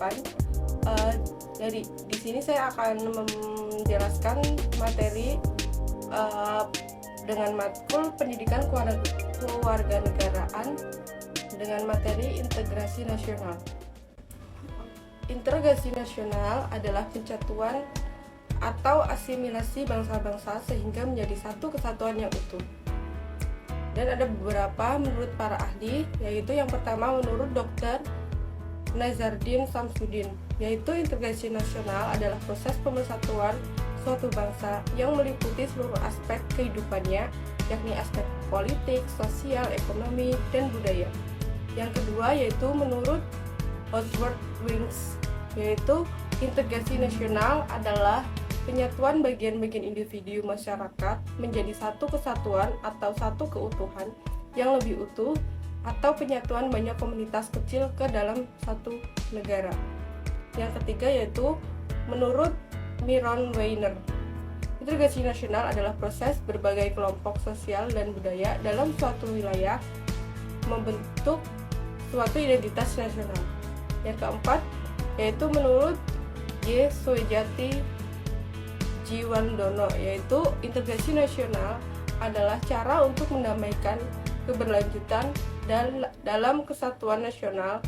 depan. Jadi di sini saya akan menjelaskan materi dengan matkul pendidikan kewarganegaraan dengan materi integrasi nasional. Integrasi nasional adalah pencatuan atau asimilasi bangsa-bangsa sehingga menjadi satu kesatuan yang utuh. Dan ada beberapa menurut para ahli, yaitu yang pertama menurut Dr. Nazardin Samsudin, yaitu integrasi nasional adalah proses pemersatuan suatu bangsa yang meliputi seluruh aspek kehidupannya, yakni aspek politik, sosial, ekonomi, dan budaya. Yang kedua yaitu menurut Oswald Wings, yaitu integrasi nasional adalah penyatuan bagian-bagian individu masyarakat menjadi satu kesatuan atau satu keutuhan yang lebih utuh, atau penyatuan banyak komunitas kecil ke dalam satu negara. Yang ketiga yaitu menurut Myron Weiner, integrasi nasional adalah proses berbagai kelompok sosial dan budaya dalam suatu wilayah membentuk suatu identitas nasional. Yang keempat yaitu menurut J. Sojati Jiwandono, yaitu integrasi nasional adalah cara untuk mendamaikan keberlanjutan dalam kesatuan nasional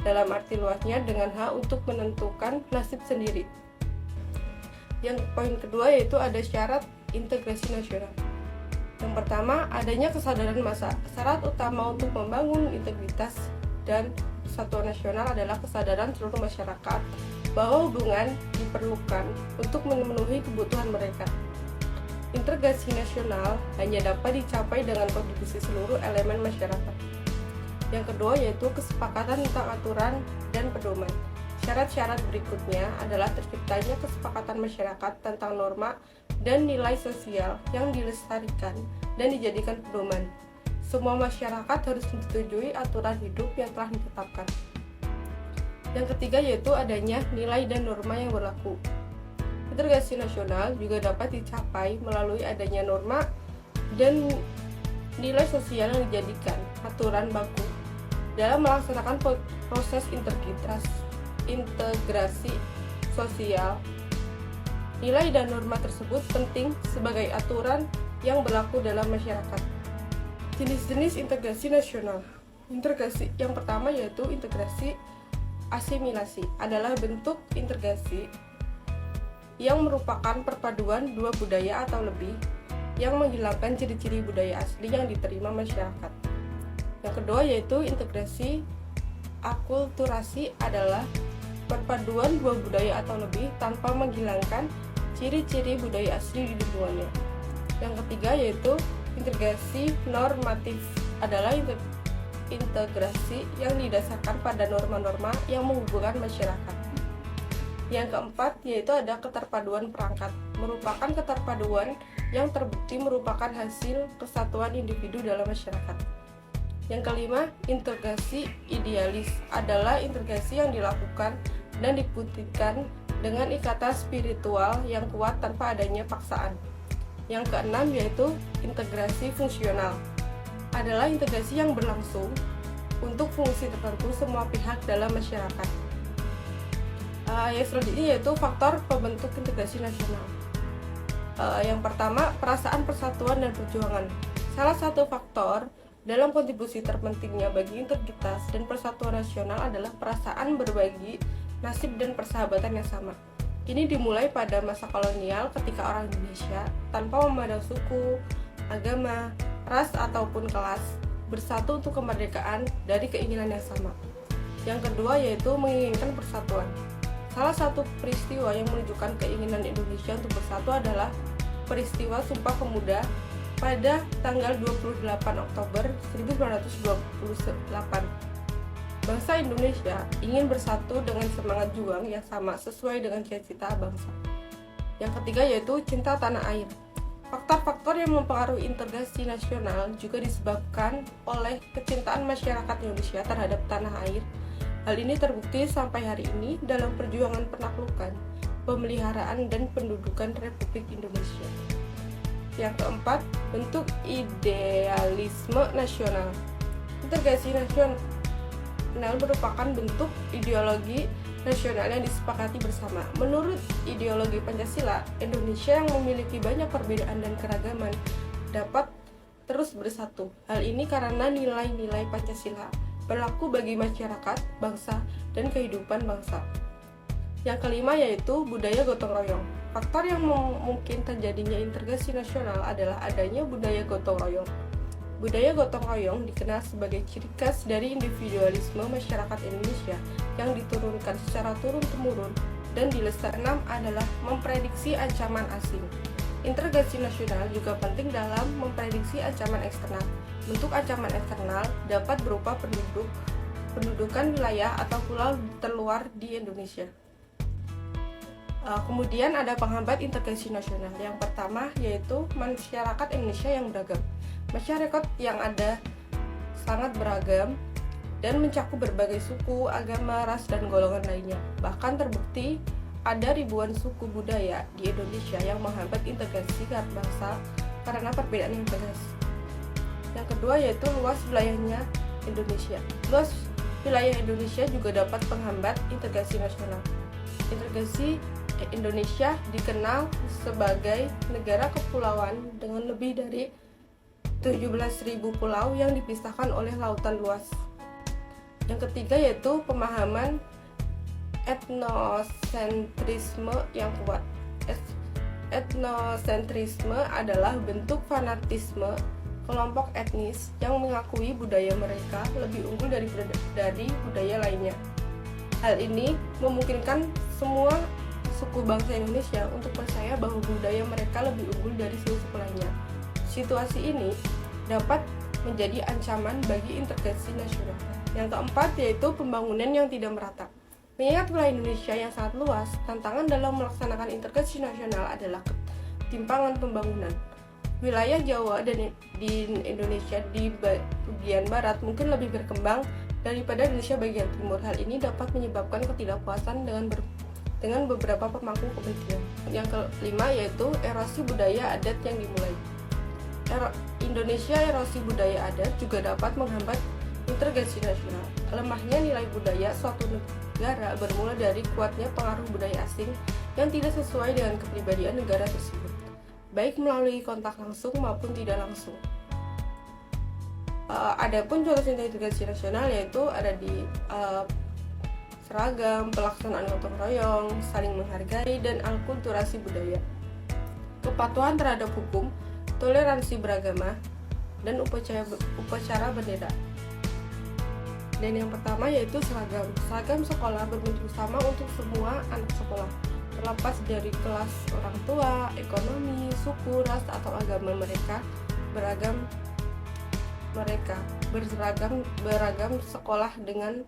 dalam arti luasnya dengan hak untuk menentukan nasib sendiri. Yang poin kedua yaitu ada syarat integrasi nasional. Yang pertama, adanya kesadaran massa. Syarat utama untuk membangun integritas dan kesatuan nasional adalah kesadaran seluruh masyarakat bahwa hubungan diperlukan untuk memenuhi kebutuhan mereka. Integrasi nasional hanya dapat dicapai dengan kontribusi seluruh elemen masyarakat. Yang kedua yaitu kesepakatan tentang aturan dan pedoman. Syarat-syarat berikutnya adalah terciptanya kesepakatan masyarakat tentang norma dan nilai sosial yang dilestarikan dan dijadikan pedoman. Semua masyarakat harus menyetujui aturan hidup yang telah ditetapkan. Yang ketiga yaitu adanya nilai dan norma yang berlaku. Integrasi nasional juga dapat dicapai melalui adanya norma dan nilai sosial yang dijadikan aturan baku dalam melaksanakan proses integrasi sosial. Nilai dan norma tersebut penting sebagai aturan yang berlaku dalam masyarakat. Jenis-jenis integrasi nasional. Integrasi yang pertama yaitu integrasi asimilasi, adalah bentuk integrasi yang merupakan perpaduan dua budaya atau lebih yang menghilangkan ciri-ciri budaya asli yang diterima masyarakat. Yang kedua yaitu integrasi akulturasi, adalah perpaduan dua budaya atau lebih tanpa menghilangkan ciri-ciri budaya asli di lingkungannya. Yang ketiga yaitu integrasi normatif, adalah integrasi yang didasarkan pada norma-norma yang menghubungkan masyarakat. Yang keempat yaitu ada keterpaduan perangkat, merupakan keterpaduan yang terbukti merupakan hasil kesatuan individu dalam masyarakat. Yang kelima, integrasi idealis, adalah integrasi yang dilakukan dan dibuktikan dengan ikatan spiritual yang kuat tanpa adanya paksaan. Yang keenam yaitu integrasi fungsional, adalah integrasi yang berlangsung untuk fungsi tertentu semua pihak dalam masyarakat. Yang selanjutnya yaitu faktor pembentuk integrasi nasional. Yang pertama, perasaan persatuan dan perjuangan. Salah satu faktor dalam kontribusi terpentingnya bagi integritas dan persatuan nasional adalah perasaan berbagi nasib dan persahabatan yang sama. Ini dimulai pada masa kolonial ketika orang Indonesia tanpa memandang suku, agama, ras ataupun kelas bersatu untuk kemerdekaan dari keinginan yang sama. Yang kedua yaitu menginginkan persatuan. Salah satu peristiwa yang menunjukkan keinginan Indonesia untuk bersatu adalah peristiwa Sumpah Pemuda pada tanggal 28 Oktober 1928. Bangsa Indonesia ingin bersatu dengan semangat juang yang sama sesuai dengan cita-cita bangsa. Yang ketiga yaitu cinta tanah air. Faktor-faktor yang mempengaruhi integrasi nasional juga disebabkan oleh kecintaan masyarakat Indonesia terhadap tanah air. Hal ini terbukti sampai hari ini dalam perjuangan penaklukan, pemeliharaan, dan pendudukan Republik Indonesia. Yang keempat, bentuk idealisme nasional. Integrasi nasional merupakan bentuk ideologi nasional yang disepakati bersama. Menurut ideologi Pancasila, Indonesia yang memiliki banyak perbedaan dan keragaman dapat terus bersatu. Hal ini karena nilai-nilai Pancasila berlaku bagi masyarakat, bangsa, dan kehidupan bangsa. Yang kelima yaitu budaya gotong royong. Faktor yang mungkin terjadinya integrasi nasional adalah adanya budaya gotong royong. Budaya gotong royong dikenal sebagai ciri khas dari individualisme masyarakat Indonesia yang diturunkan secara turun-temurun dan dilestarikan adalah memprediksi ancaman asing. Integrasi nasional juga penting dalam memprediksi ancaman eksternal. Bentuk ancaman eksternal dapat berupa pendudukan wilayah atau pulau terluar di Indonesia. Kemudian ada penghambat integrasi nasional. Yang pertama yaitu masyarakat Indonesia yang beragam. Masyarakat yang ada sangat beragam dan mencakup berbagai suku, agama, ras, dan golongan lainnya. Bahkan terbukti ada ribuan suku budaya di Indonesia yang menghambat integrasi bangsa karena perbedaan yang tegas. Yang kedua yaitu luas wilayahnya Indonesia. Luas wilayah Indonesia juga dapat menghambat integrasi nasional. Integrasi Indonesia dikenal sebagai negara kepulauan dengan lebih dari 17.000 pulau yang dipisahkan oleh lautan luas. Yang ketiga yaitu pemahaman etnosentrisme yang kuat. Etnosentrisme adalah bentuk fanatisme kelompok etnis yang mengakui budaya mereka lebih unggul dari budaya lainnya. Hal ini memungkinkan semua suku bangsa Indonesia untuk percaya bahwa budaya mereka lebih unggul dari suku lainnya. Situasi ini dapat menjadi ancaman bagi integrasi nasional. Yang keempat yaitu pembangunan yang tidak merata. Mengingat wilayah Indonesia yang sangat luas, tantangan dalam melaksanakan integrasi nasional adalah ketimpangan pembangunan. Wilayah Jawa dan di Indonesia di bagian barat mungkin lebih berkembang daripada Indonesia bagian timur. Hal ini dapat menyebabkan ketidakpuasan dengan beberapa pemangku kepentingan. Yang kelima yaitu erosi budaya adat yang dimulai. Indonesia erosi budaya adat juga dapat menghambat integrasi nasional. Lemahnya nilai budaya suatu negara bermula dari kuatnya pengaruh budaya asing yang tidak sesuai dengan kepribadian negara tersebut, baik melalui kontak langsung maupun tidak langsung. Adapun contoh integrasi nasional yaitu ada di seragam, pelaksanaan gotong royong, saling menghargai, dan alkulturasi budaya. Kepatuhan terhadap hukum, toleransi beragama, dan upacara bendera. Dan yang pertama yaitu seragam. Seragam sekolah berbentuk sama untuk semua anak sekolah, terlepas dari kelas orang tua, ekonomi, suku, ras, atau agama mereka. Beragam sekolah dengan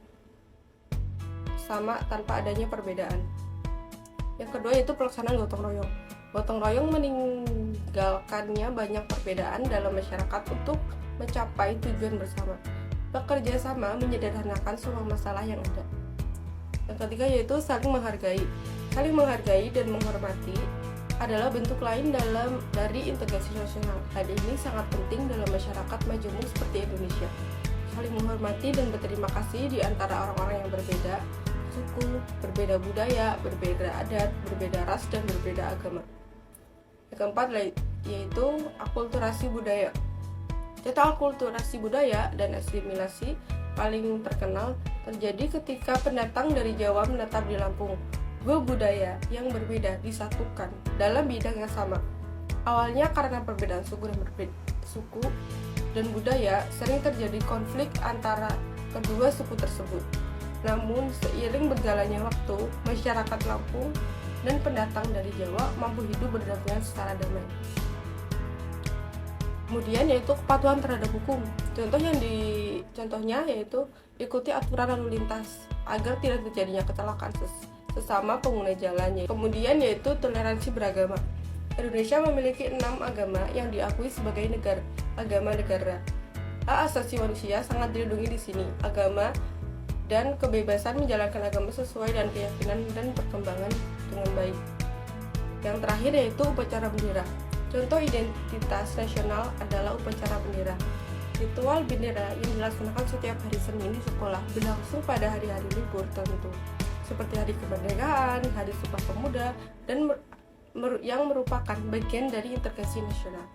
sama tanpa adanya perbedaan. Yang kedua yaitu pelaksanaan gotong royong. Gotong royong meninggalkannya banyak perbedaan dalam masyarakat untuk mencapai tujuan bersama. Bekerja sama menyederhanakan semua masalah yang ada. Yang ketiga yaitu saling menghargai. Saling menghargai dan menghormati adalah bentuk lain dari integrasi nasional. Hal ini sangat penting dalam masyarakat majemuk seperti Indonesia. Saling menghormati dan berterima kasih di antara orang-orang yang berbeda suku, berbeda budaya, berbeda adat, berbeda ras, dan berbeda agama. Yang keempat yaitu akulturasi budaya. Contoh akulturasi budaya dan asimilasi paling terkenal terjadi ketika pendatang dari Jawa menetap di Lampung. Dua budaya yang berbeda disatukan dalam bidang yang sama. Awalnya karena perbedaan suku dan budaya sering terjadi konflik antara kedua suku tersebut. Namun seiring berjalannya waktu, masyarakat Lampung dan pendatang dari Jawa mampu hidup berdampingan secara damai. Kemudian yaitu kepatuhan terhadap hukum. Contohnya yaitu ikuti aturan lalu lintas agar tidak terjadinya kecelakaan sesama pengguna jalannya. Kemudian yaitu toleransi beragama. Indonesia memiliki 6 agama yang diakui sebagai agama negara. Hak asasi manusia sangat dilindungi di sini. Agama dan kebebasan menjalankan agama sesuai dengan keyakinan dan perkembangan dengan baik. Yang terakhir yaitu upacara bendera. Contoh identitas nasional adalah upacara bendera. Ritual bendera yang dilaksanakan setiap hari Senin di sekolah berlangsung pada hari-hari libur tertentu. seperti Hari Kemerdekaan, Hari Sumpah Pemuda, dan yang merupakan bagian dari integrasi nasional.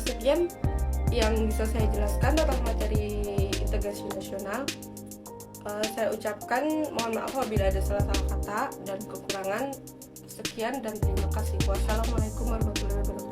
Sekian yang bisa saya jelaskan tentang materi integrasi nasional. Saya ucapkan mohon maaf apabila ada salah kata dan kekurangan. Sekian dan terima kasih. Wassalamualaikum warahmatullahi wabarakatuh.